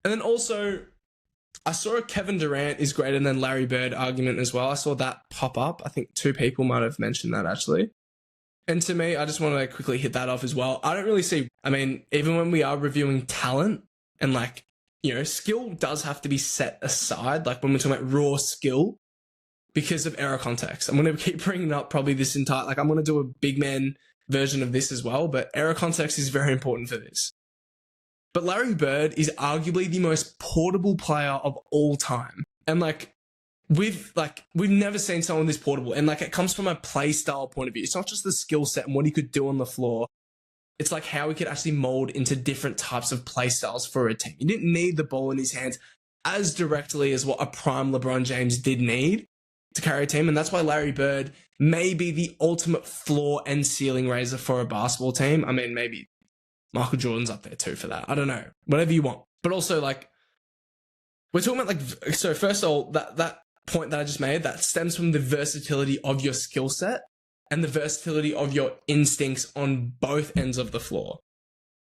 And then also, I saw a Kevin Durant is greater than Larry Bird argument as well. I saw that pop up. I think two people might have mentioned that actually. And to me, I just want to quickly hit that off as well. I don't really see, I mean, even when we are reviewing talent and like, you know, skill does have to be set aside. Like when we're talking about raw skill because of error context. I'm going to keep bringing up probably this entire, like I'm going to do a big man version of this as well, but error context is very important for this. But Larry Bird is arguably the most portable player of all time. And like, we've never seen someone this portable. And like, it comes from a play style point of view. It's not just the skill set and what he could do on the floor. It's like how he could actually mold into different types of play styles for a team. He didn't need the ball in his hands as directly as what a prime LeBron James did need to carry a team. And that's why Larry Bird may be the ultimate floor and ceiling raiser for a basketball team. I mean, maybe Michael Jordan's up there too for that. I don't know. Whatever you want. But also, like, we're talking about, like, so first of all, that point that I just made, that stems from the versatility of your skill set and the versatility of your instincts on both ends of the floor.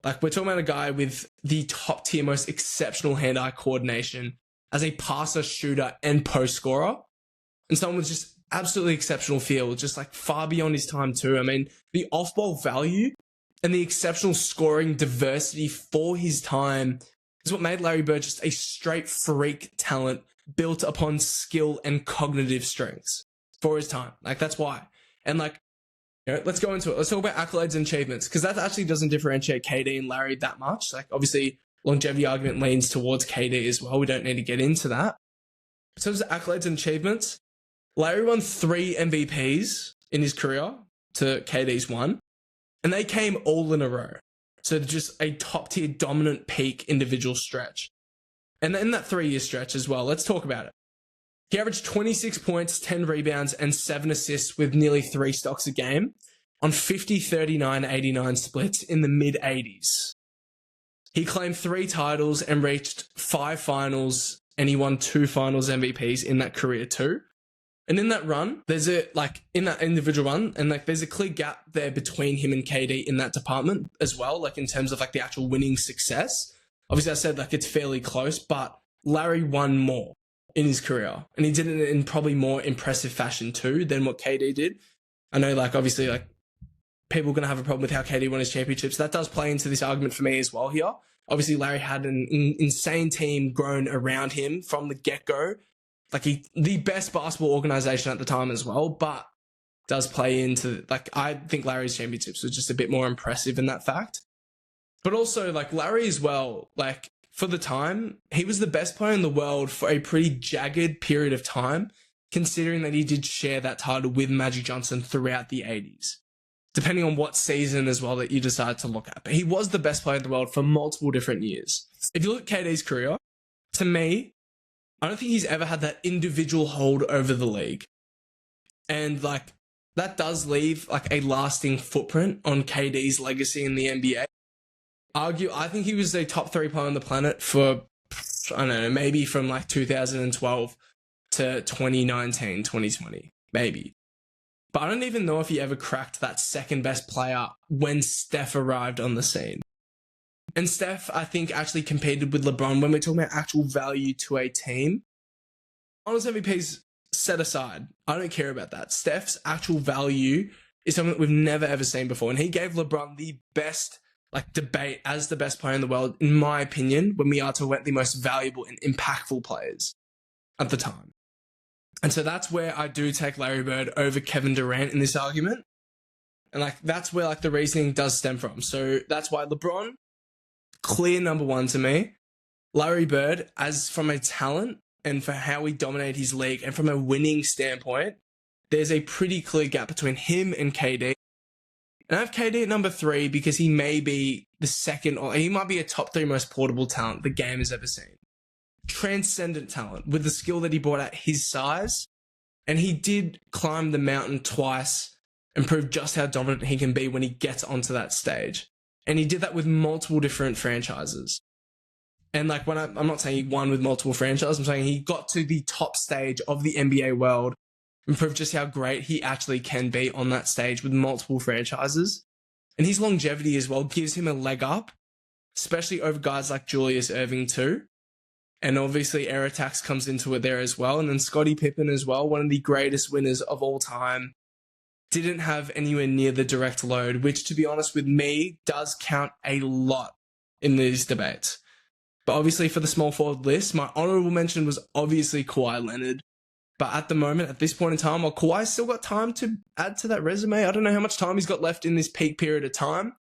Like, we're talking about a guy with the top tier, most exceptional hand-eye coordination as a passer, shooter, and post scorer. And someone with just absolutely exceptional feel, just like far beyond his time too. I mean, the off-ball value and the exceptional scoring diversity for his time is what made Larry Bird just a straight freak talent built upon skill and cognitive strengths for his time. Like, that's why. And like, you know, let's go into it. Let's talk about accolades and achievements, because that actually doesn't differentiate KD and Larry that much. Like, obviously, longevity argument leans towards KD as well. We don't need to get into that. In terms of accolades and achievements, Larry won 3 MVPs in his career to KD's 1. And they came all in a row. So just a top-tier dominant peak individual stretch. And in that 3-year stretch as well, let's talk about it. He averaged 26 points, 10 rebounds, and 7 assists with nearly 3 stocks a game on 50, 39, 89 splits in the mid-80s. He claimed 3 titles and reached 5 finals, and he won 2 finals MVPs in that career too. And in that run, there's in that individual run, and like there's a clear gap there between him and KD in that department as well, like in terms of like the actual winning success. Obviously, I said like it's fairly close, but Larry won more in his career, and he did it in probably more impressive fashion too than what KD did. I know, like, obviously, like, people are going to have a problem with how KD won his championships. That does play into this argument for me as well here. Obviously, Larry had an insane team grown around him from the get-go. Like, the best basketball organization at the time as well, but does play into, like, I think Larry's championships was just a bit more impressive in that fact. But also, like, Larry as well, like, for the time, he was the best player in the world for a pretty jagged period of time, considering that he did share that title with Magic Johnson throughout the 80s, depending on what season as well that you decide to look at. But he was the best player in the world for multiple different years. If you look at KD's career, to me, I don't think he's ever had that individual hold over the league. And, like, that does leave, like, a lasting footprint on KD's legacy in the NBA. I think he was a top 3 player on the planet for, I don't know, maybe from, like, 2012 to 2019, 2020, maybe. But I don't even know if he ever cracked that second best player when Steph arrived on the scene. And Steph, I think, actually competed with LeBron when we're talking about actual value to a team. Finals MVPs set aside. I don't care about that. Steph's actual value is something that we've never, ever seen before. And he gave LeBron the best, like, debate as the best player in the world, in my opinion, when we are talking about the most valuable and impactful players at the time. And so that's where I do take Larry Bird over Kevin Durant in this argument. And, like, that's where, like, the reasoning does stem from. So that's why LeBron, clear number 1 to me. Larry Bird, as from a talent and for how he dominated his league and from a winning standpoint, there's a pretty clear gap between him and KD. And I have KD at number 3 because he may be the second, or he might be a top 3 most portable talent the game has ever seen. Transcendent talent with the skill that he brought at his size. And he did climb the mountain twice and prove just how dominant he can be when he gets onto that stage. And he did that with multiple different franchises. And, like, when I'm not saying he won with multiple franchises, I'm saying he got to the top stage of the NBA world and proved just how great he actually can be on that stage with multiple franchises. And his longevity as well gives him a leg up, especially over guys like Julius Erving too. And obviously air attacks comes into it there as well. And then Scottie Pippen as well, one of the greatest winners of all time, didn't have anywhere near the direct load, which to be honest with me does count a lot in these debates. But obviously for the small forward list, my honorable mention was obviously Kawhi Leonard. But at the moment, at this point in time, while Kawhi's still got time to add to that resume, I don't know how much time he's got left in this peak period of time.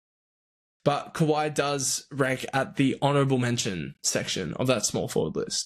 But Kawhi does rank at the honorable mention section of that small forward list.